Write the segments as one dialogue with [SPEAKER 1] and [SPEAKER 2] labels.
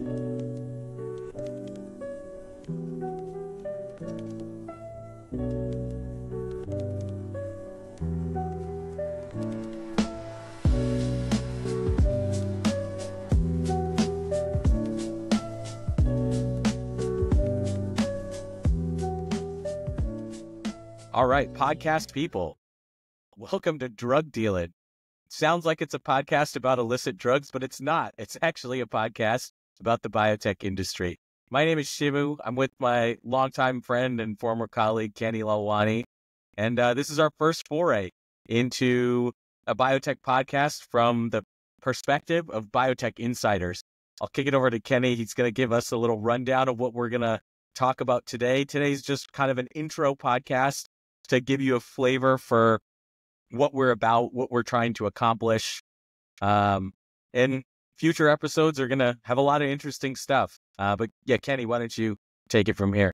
[SPEAKER 1] All right, podcast people, welcome to Drug Dealin. Sounds like it's a podcast about illicit drugs, but it's not. It's actually a podcast about the biotech industry. My name is Shivu. I'm with my longtime friend and former colleague, Kenny Lalwani, and this is our first foray into a biotech podcast from the perspective of biotech insiders. I'll kick it over to Kenny. He's going to give us a little rundown of what we're going to talk about today. Today's just kind of an intro podcast to give you a flavor for what we're about, what we're trying to accomplish. And future episodes are going to have a lot of interesting stuff. But yeah, Kenny, why don't you take it from here?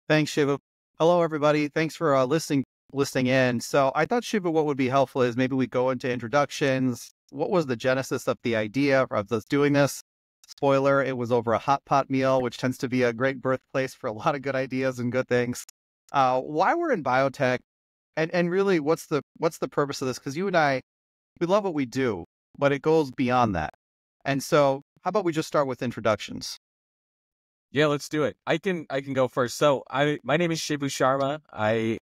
[SPEAKER 2] Thanks, Shivu. Hello, everybody. Thanks for listening in. So I thought, Shivu, what would be helpful is maybe we go into introductions. What was the genesis of the idea of us doing this? Spoiler, it was over a hot pot meal, which tends to be a great birthplace for a lot of good ideas and good things. Why we're in biotech, and really what's the purpose of this? Because you and I, we love what we do, but it goes beyond that. And so how about we just start with introductions?
[SPEAKER 1] Yeah, let's do it. I can go first. So my name is Shivu Sharma.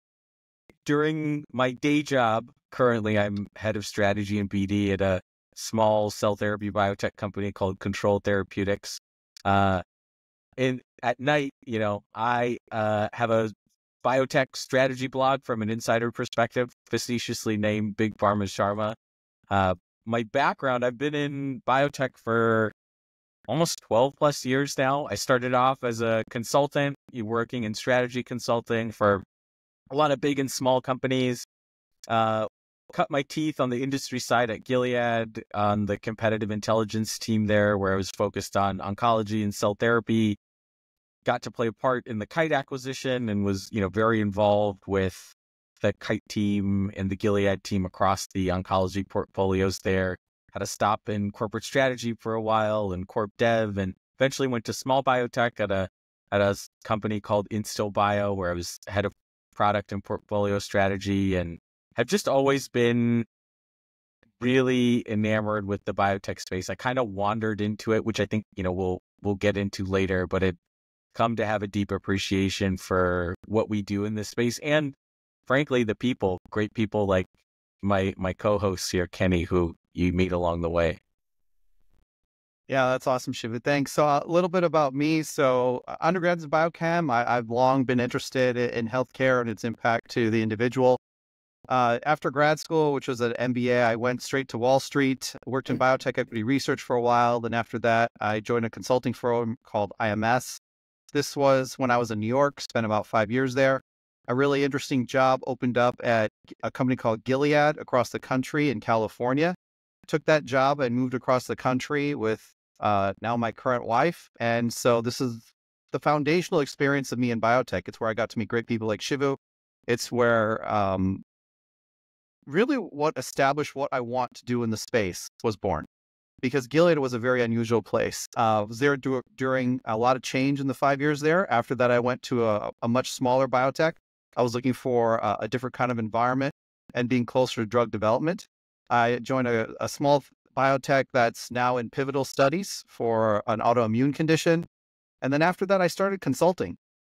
[SPEAKER 1] During my day job, currently I'm head of strategy and BD at a small cell therapy biotech company called Control Therapeutics. And at night, I have a biotech strategy blog from an insider perspective, facetiously named Big Pharma Sharma. My background, I've been in biotech for almost 12 plus years now. I started off as a consultant, working in strategy consulting for a lot of big and small companies. Cut my teeth on the industry side at Gilead on the competitive intelligence team there, where I was focused on oncology and cell therapy. Got to play a part in the Kite acquisition and was, very involved with the Kite team and the Gilead team across the oncology portfolios there. Had a stop in corporate strategy for a while and corp dev, and eventually went to small biotech at a company called Instill Bio, where I was head of product and portfolio strategy, and have just always been really enamored with the biotech space. I kind of wandered into it, which I think, we'll get into later, but it come to have a deep appreciation for what we do in this space. And frankly, the people, great people like my co-hosts here, Kenny, who you meet along the way.
[SPEAKER 2] Yeah, that's awesome, Shivu. Thanks. So a little bit about me. So undergrads in biochem, I've long been interested in healthcare and its impact to the individual. After grad school, which was an MBA, I went straight to Wall Street, worked in biotech equity research for a while. Then after that, I joined a consulting firm called IMS. This was when I was in New York, spent about 5 years there. A really interesting job opened up at a company called Gilead across the country in California. Took that job and moved across the country with now my current wife. And so this is the foundational experience of me in biotech. It's where I got to meet great people like Shivu. It's where really what established what I want to do in the space was born. Because Gilead was a very unusual place. I was there during a lot of change in the 5 years there. After that, I went to a much smaller biotech. I was looking for a different kind of environment and being closer to drug development. I joined a small biotech that's now in pivotal studies for an autoimmune condition. And then after that, I started consulting.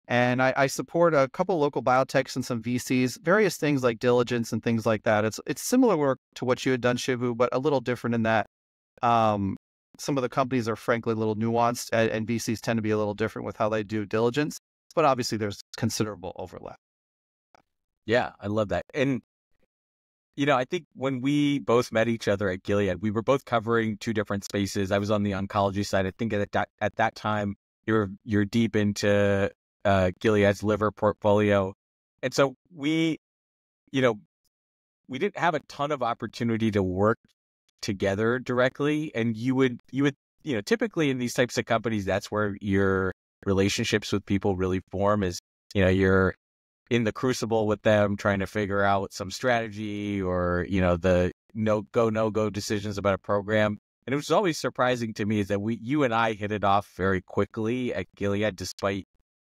[SPEAKER 2] And I support a couple local biotechs and some VCs, various things like diligence and things like that. It's similar work to what you had done, Shivu, but a little different in that some of the companies are frankly a little nuanced, and VCs tend to be a little different with how they do diligence. But obviously, there's considerable overlap.
[SPEAKER 1] Yeah, I love that. And, I think when we both met each other at Gilead, we were both covering two different spaces. I was on the oncology side. I think at that time, you're deep into Gilead's liver portfolio. And so we didn't have a ton of opportunity to work together directly. And you would, typically in these types of companies, that's where your relationships with people really form is, you're in the crucible with them trying to figure out some strategy or, the no go decisions about a program. And it was always surprising to me is that you and I hit it off very quickly at Gilead, despite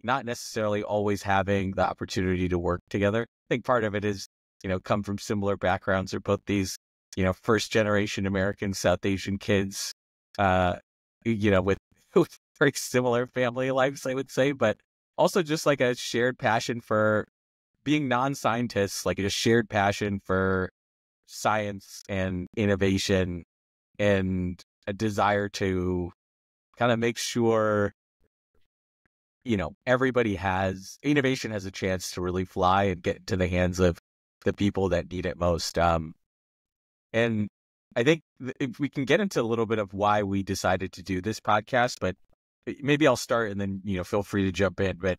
[SPEAKER 1] not necessarily always having the opportunity to work together. I think part of it is, come from similar backgrounds. They're both these, first generation American South Asian kids, with, with very similar family lives, I would say, but also just like a shared passion for being non-scientists, like a shared passion for science and innovation and a desire to kind of make sure, innovation has a chance to really fly and get into the hands of the people that need it most. And I think if we can get into a little bit of why we decided to do this podcast, but maybe I'll start and then, feel free to jump in. But,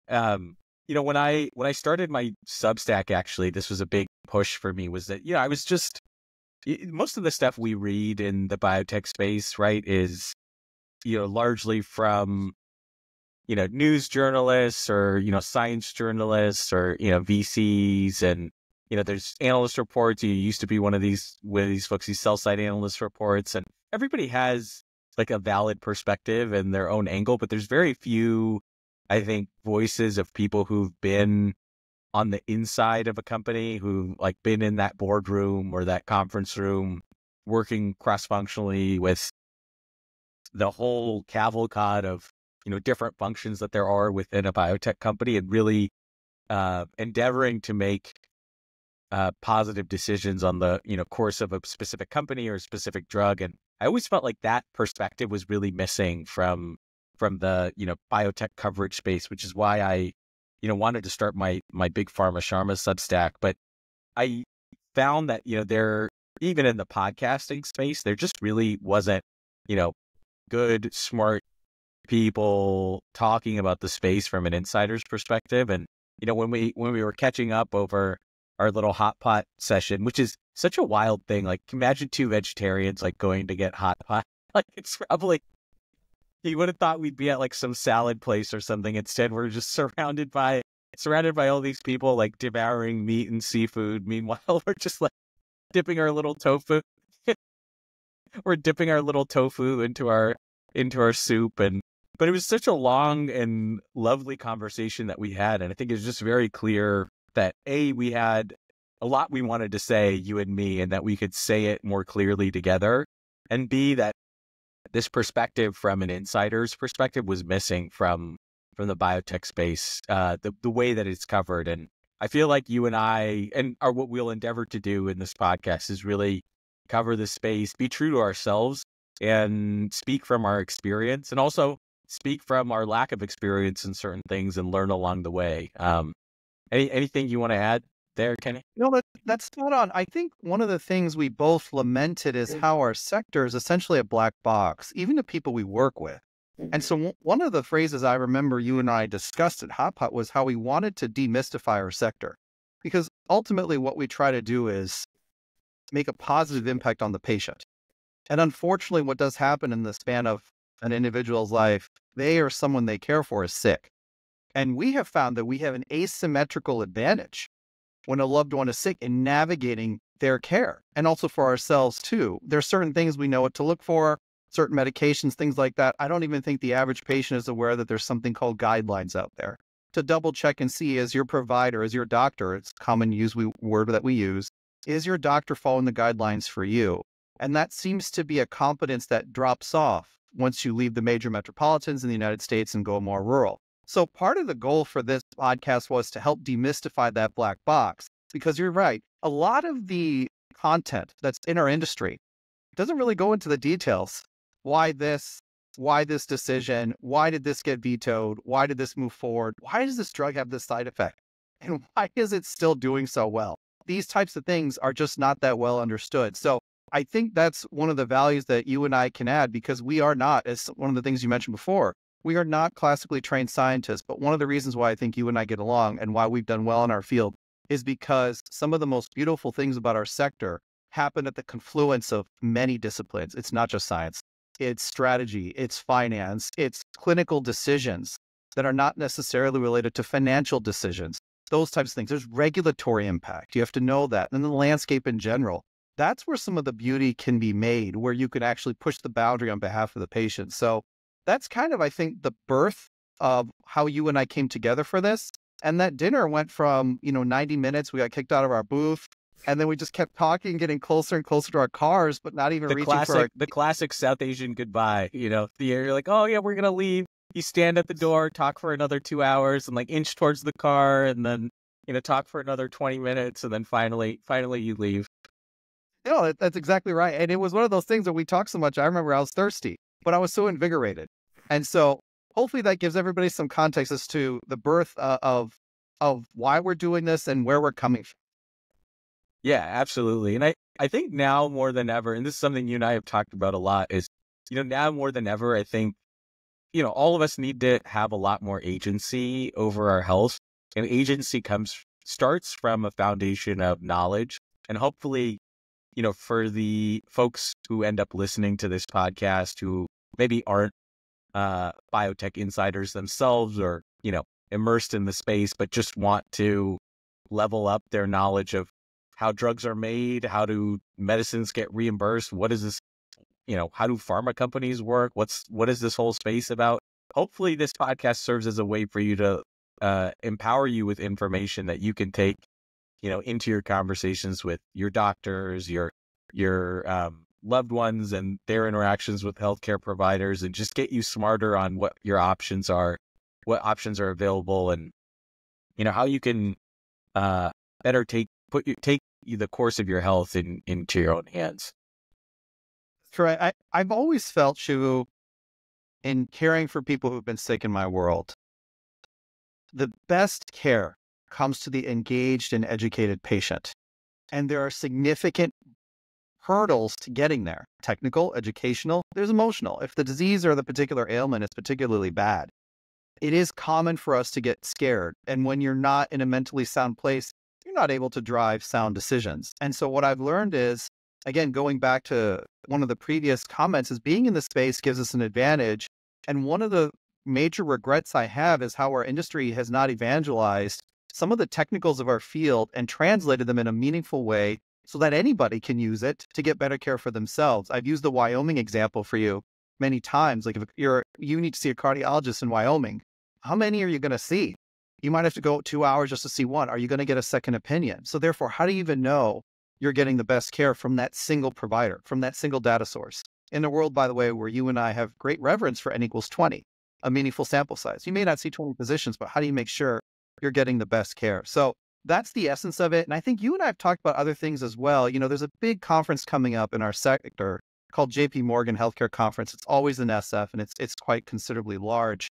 [SPEAKER 1] when I started my Substack, actually, this was a big push for me, was that, I was just, most of the stuff we read in the biotech space, right, is, largely from, news journalists or, science journalists or, VCs, and, there's analyst reports. You used to be one of these folks, these sell side analyst reports, and everybody has like a valid perspective and their own angle, but there's very few, I think, voices of people who've been on the inside of a company, who've like been in that boardroom or that conference room, working cross-functionally with the whole cavalcade of, different functions that there are within a biotech company, and really endeavoring to make positive decisions on the, course of a specific company or a specific drug. And I always felt like that perspective was really missing from the, biotech coverage space, which is why I, wanted to start my Big Pharma Sharma Substack. But I found that, there, even in the podcasting space, there just really wasn't, good, smart people talking about the space from an insider's perspective. And, when we were catching up over our little hot pot session, which is such a wild thing, like imagine two vegetarians like going to get hot pot. Like it's probably, you would have thought we'd be at like some salad place or something. Instead, we're just surrounded by all these people like devouring meat and seafood. Meanwhile, we're just like dipping our little tofu. We're dipping our little tofu into our soup. But it was such a long and lovely conversation that we had. And I think it's just very clear that we had a lot we wanted to say, you and me, and that we could say it more clearly together. And B, that this perspective from an insider's perspective was missing from the biotech space, the way that it's covered. And I feel like you and I, and what we'll endeavor to do in this podcast, is really cover the space, be true to ourselves, and speak from our experience, and also speak from our lack of experience in certain things and learn along the way. Anything you want to add there, Kenny?
[SPEAKER 2] No, that's spot on. I think one of the things we both lamented is how our sector is essentially a black box, even to people we work with. And so one of the phrases I remember you and I discussed at Hot Pot was how we wanted to demystify our sector. Because ultimately what we try to do is make a positive impact on the patient. And unfortunately, what does happen in the span of an individual's life, they or someone they care for is sick. And we have found that we have an asymmetrical advantage when a loved one is sick in navigating their care, and also for ourselves too. There are certain things we know what to look for, certain medications, things like that. I don't even think the average patient is aware that there's something called guidelines out there to double check and see, as your provider, as your doctor, it's a common word that we use, is your doctor following the guidelines for you? And that seems to be a competence that drops off once you leave the major metropolitans in the United States and go more rural. So part of the goal for this podcast was to help demystify that black box, because you're right. A lot of the content that's in our industry doesn't really go into the details. Why this decision? Why did this get vetoed? Why did this move forward? Why does this drug have this side effect? And why is it still doing so well? These types of things are just not that well understood. So I think that's one of the values that you and I can add, because we are not, as one of the things you mentioned before, we are not classically trained scientists. But one of the reasons why I think you and I get along and why we've done well in our field is because some of the most beautiful things about our sector happen at the confluence of many disciplines. It's not just science. It's strategy, it's finance, it's clinical decisions that are not necessarily related to financial decisions, those types of things. There's regulatory impact. You have to know that. And then the landscape in general. that's where some of the beauty can be made, where you can actually push the boundary on behalf of the patient. So that's kind of, I think, the birth of how you and I came together for this. And that dinner went from, 90 minutes, we got kicked out of our booth, and then we just kept talking, getting closer and closer to our cars, but not even reaching for our...
[SPEAKER 1] The classic South Asian goodbye. You're like, oh yeah, we're gonna leave. You stand at the door, talk for another 2 hours, and like inch towards the car, and then talk for another 20 minutes, and then finally you leave.
[SPEAKER 2] No, that's exactly right. And it was one of those things that we talked so much. I remember I was thirsty, but I was so invigorated. And so hopefully that gives everybody some context as to the birth of why we're doing this and where we're coming from.
[SPEAKER 1] Yeah, absolutely. And I think now more than ever, and this is something you and I have talked about a lot, is, now more than ever, I think, all of us need to have a lot more agency over our health. And agency starts from a foundation of knowledge. And hopefully, for the folks who end up listening to this podcast who maybe aren't biotech insiders themselves or, immersed in the space, but just want to level up their knowledge of how drugs are made, how do medicines get reimbursed, what is this, how do pharma companies work, what is this whole space about? Hopefully this podcast serves as a way for you to empower you with information that you can take, into your conversations with your doctors, your loved ones and their interactions with healthcare providers, and just get you smarter on what your options are, what options are available, and how you can better take the course of your health into your own hands.
[SPEAKER 2] Correct. I've always felt, Shivu, in caring for people who've been sick in my world, the best care comes to the engaged and educated patient. And there are significant hurdles to getting there. Technical, educational, there's emotional. If the disease or the particular ailment is particularly bad, it is common for us to get scared. And when you're not in a mentally sound place, you're not able to drive sound decisions. And so what I've learned is, again, going back to one of the previous comments, is being in the space gives us an advantage. And one of the major regrets I have is how our industry has not evangelized some of the technicals of our field and translated them in a meaningful way so that anybody can use it to get better care for themselves. I've used the Wyoming example for you many times. Like if you need to see a cardiologist in Wyoming, how many are you going to see? You might have to go 2 hours just to see one. Are you going to get a second opinion? So therefore, how do you even know you're getting the best care from that single provider, from that single data source? In a world, by the way, where you and I have great reverence for N equals 20, a meaningful sample size. You may not see 20 physicians, but how do you make sure you're getting the best care? So that's the essence of it. And I think you and I have talked about other things as well. There's a big conference coming up in our sector called JP Morgan Healthcare Conference. It's always in SF and it's quite considerably large.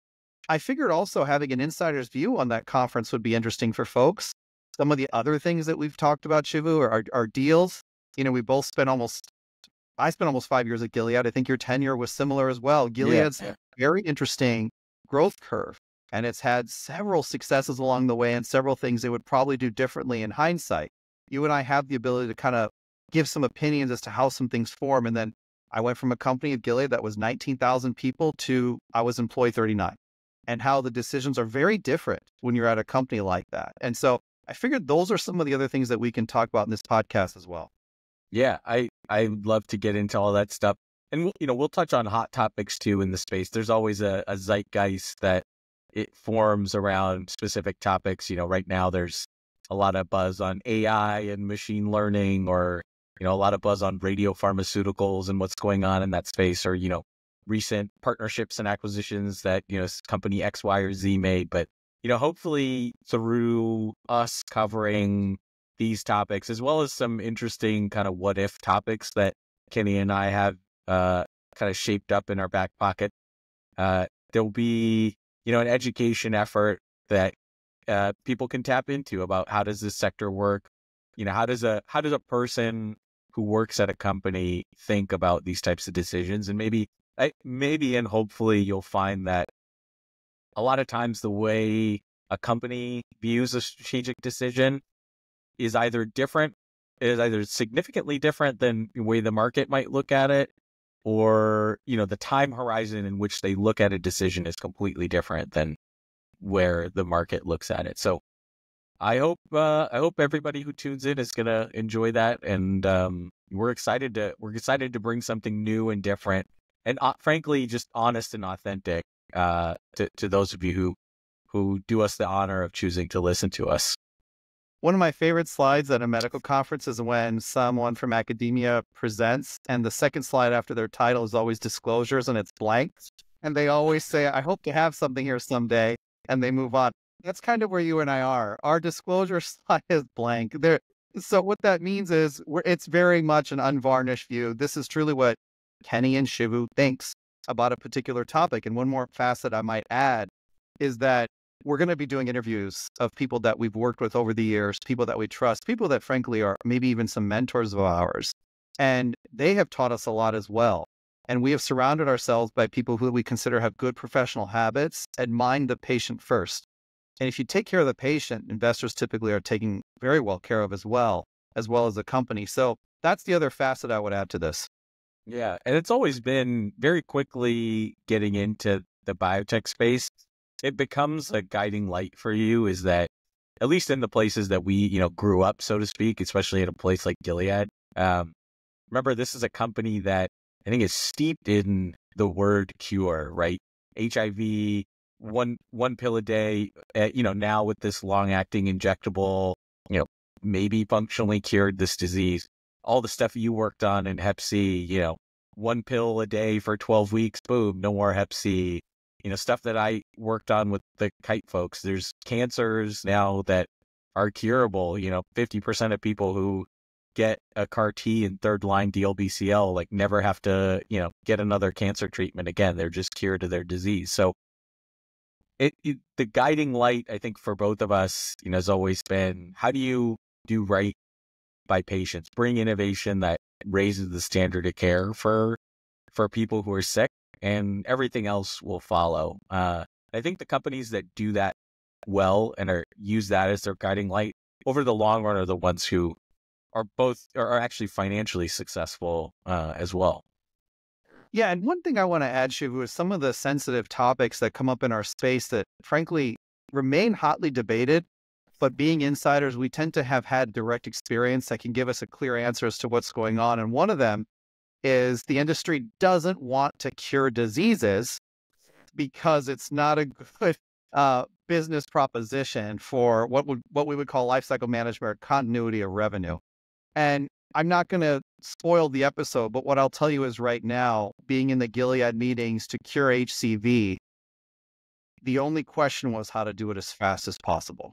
[SPEAKER 2] I figured also having an insider's view on that conference would be interesting for folks. Some of the other things that we've talked about, Shivu, are our deals. We both I spent almost 5 years at Gilead. I think your tenure was similar as well. Gilead's very interesting growth curve, and it's had several successes along the way and several things they would probably do differently in hindsight. You and I have the ability to kind of give some opinions as to how some things form. And then I went from a company of Gilead that was 19,000 people to I was employee 39, and how the decisions are very different when you're at a company like that. And so I figured those are some of the other things that we can talk about in this podcast as well.
[SPEAKER 1] Yeah, I'd love to get into all that stuff. And we'll touch on hot topics too in the space. There's always a zeitgeist that it forms around specific topics. Right now there's a lot of buzz on AI and machine learning, or, a lot of buzz on radiopharmaceuticals and what's going on in that space, or, recent partnerships and acquisitions that, company X, Y, or Z made. But, hopefully through us covering these topics, as well as some interesting kind of what if topics that Kenny and I have kind of shaped up in our back pocket, there'll be, an education effort that people can tap into about how does this sector work? How does a person who works at a company think about these types of decisions? And maybe and hopefully you'll find that a lot of times the way a company views a strategic decision is either significantly different than the way the market might look at it, or, the time horizon in which they look at a decision is completely different than where the market looks at it. So I hope everybody who tunes in is gonna enjoy that, and we're excited to bring something new and different, and frankly, just honest and authentic to those of you who do us the honor of choosing to listen to us.
[SPEAKER 2] One of my favorite slides at a medical conference is when someone from academia presents, and the second slide after their title is always disclosures, and it's blank. And they always say, I hope to have something here someday, and they move on. That's kind of where you and I are. Our disclosure slide is blank. So what that means is it's very much an unvarnished view. This is truly what Kenny and Shivu thinks about a particular topic. And one more facet I might add is that we're going to be doing interviews of people that we've worked with over the years, people that we trust, people that frankly are maybe even some mentors of ours. And they have taught us a lot as well. And we have surrounded ourselves by people who we consider have good professional habits and mind the patient first. And if you take care of the patient, investors typically are taking very well care of as well as the company. So that's the other facet I would add to this.
[SPEAKER 1] Yeah, and it's always been very quickly getting into the biotech space. It becomes a guiding light for you is that, at least in the places that we, grew up, so to speak, especially at a place like Gilead. Remember, this is a company that I think is steeped in the word cure, right? HIV, one pill a day, now with this long-acting injectable, maybe functionally cured this disease. All the stuff you worked on in Hep C, one pill a day for 12 weeks, boom, no more Hep C. Stuff that I worked on with the Kite folks. There's cancers now that are curable. 50% of people who get a CAR T in third line DLBCL, like never have to, get another cancer treatment again. They're just cured of their disease. So the guiding light, I think, for both of us, has always been, how do you do right by patients, bring innovation that raises the standard of care for people who are sick, and everything else will follow. I think the companies that do that well and use that as their guiding light over the long run are the ones who are actually financially successful as well.
[SPEAKER 2] Yeah, and one thing I want to add, Shivu, is some of the sensitive topics that come up in our space that frankly remain hotly debated, but being insiders, we tend to have had direct experience that can give us a clear answer as to what's going on. And one of them is the industry doesn't want to cure diseases because it's not a good business proposition for what we would call lifecycle management or continuity of revenue. And I'm not going to spoil the episode, but what I'll tell you is right now, being in the Gilead meetings to cure HCV, the only question was how to do it as fast as possible.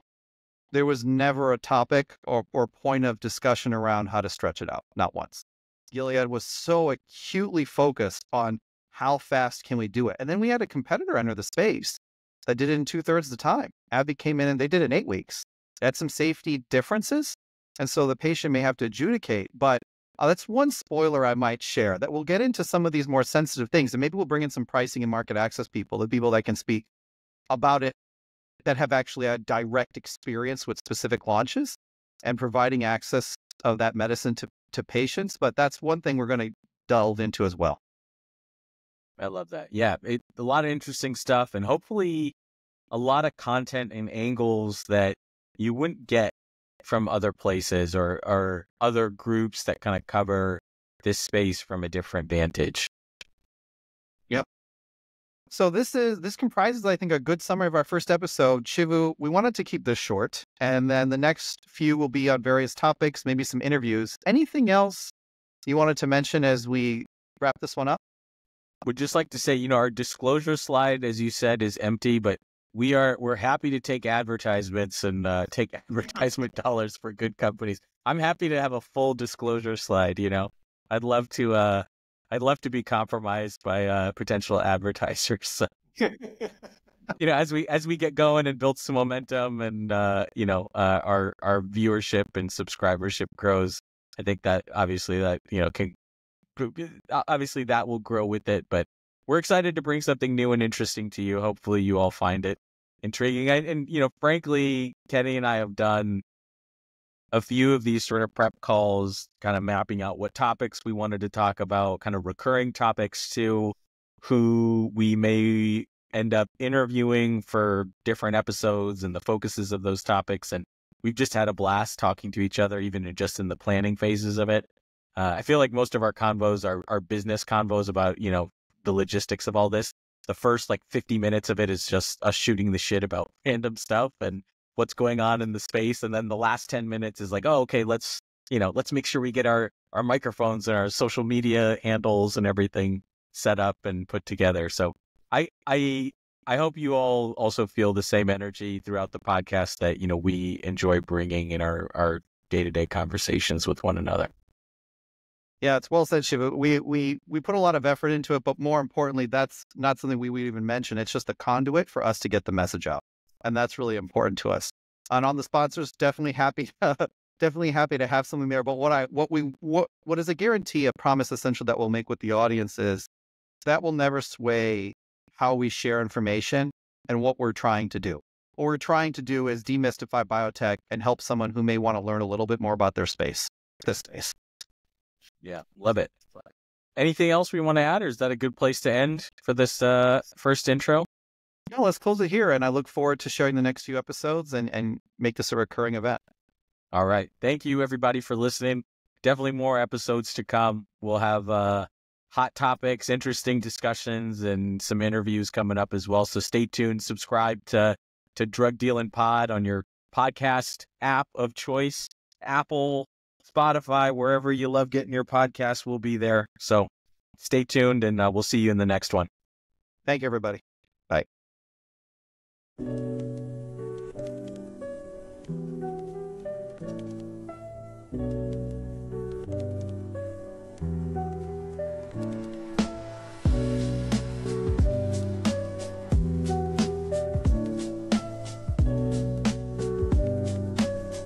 [SPEAKER 2] There was never a topic or point of discussion around how to stretch it out, not once. Gilead was so acutely focused on how fast can we do it. And then we had a competitor enter the space that did it in 2/3 of the time. AbbVie came in and they did it in 8 weeks. They had some safety differences. And so the patient may have to adjudicate, but that's one spoiler I might share, that we'll get into some of these more sensitive things. And maybe we'll bring in some pricing and market access people, the people that can speak about it, that have actually had direct experience with specific launches and providing access of that medicine to patients. But that's one thing we're going to delve into as well.
[SPEAKER 1] I love that. Yeah, a lot of interesting stuff, and hopefully a lot of content and angles that you wouldn't get from other places or other groups that kind of cover this space from a different vantage.
[SPEAKER 2] Yep. So this comprises, I think, a good summary of our first episode. Shivu, we wanted to keep this short, and then the next few will be on various topics, maybe some interviews. Anything else you wanted to mention as we wrap this one up?
[SPEAKER 1] Would just like to say, our disclosure slide, as you said, is empty, but we're happy to take advertisements and take advertisement dollars for good companies. I'm happy to have a full disclosure slide. I'd love to be compromised by potential advertisers. So, as we get going and build some momentum and our viewership and subscribership grows, I think that obviously that that will grow with it. But we're excited to bring something new and interesting to you. Hopefully you all find it intriguing. And frankly, Kenny and I have done a few of these sort of prep calls, kind of mapping out what topics we wanted to talk about, kind of recurring topics too, who we may end up interviewing for different episodes and the focuses of those topics. And we've just had a blast talking to each other, even just in the planning phases of it. I feel like most of our convos are business convos about, the logistics of all this. The first like 50 minutes of it is just us shooting the shit about random stuff and what's going on in the space. And then the last 10 minutes is like, oh, okay, let's make sure we get our microphones and our social media handles and everything set up and put together. So I hope you all also feel the same energy throughout the podcast that, we enjoy bringing in our day-to-day conversations with one another.
[SPEAKER 2] Yeah, it's well said, Shiva. We put a lot of effort into it, but more importantly, that's not something we would even mention. It's just a conduit for us to get the message out, and that's really important to us. And on the sponsors, definitely happy, definitely happy to have something there. But what is a guarantee, a promise, essential that we'll make with the audience is that will never sway how we share information and what we're trying to do. What we're trying to do is demystify biotech and help someone who may want to learn a little bit more about their space this days.
[SPEAKER 1] Yeah, love it. Anything else we want to add, or is that a good place to end for this first intro?
[SPEAKER 2] No, let's close it here, and I look forward to sharing the next few episodes and make this a recurring event.
[SPEAKER 1] All right. Thank you, everybody, for listening. Definitely more episodes to come. We'll have hot topics, interesting discussions, and some interviews coming up as well. So stay tuned. Subscribe to Drug Dealin Pod on your podcast app of choice, Apple, Spotify, wherever you love getting your podcasts, we'll be there. So stay tuned, and we'll see you in the next one.
[SPEAKER 2] Thank you, everybody. Bye.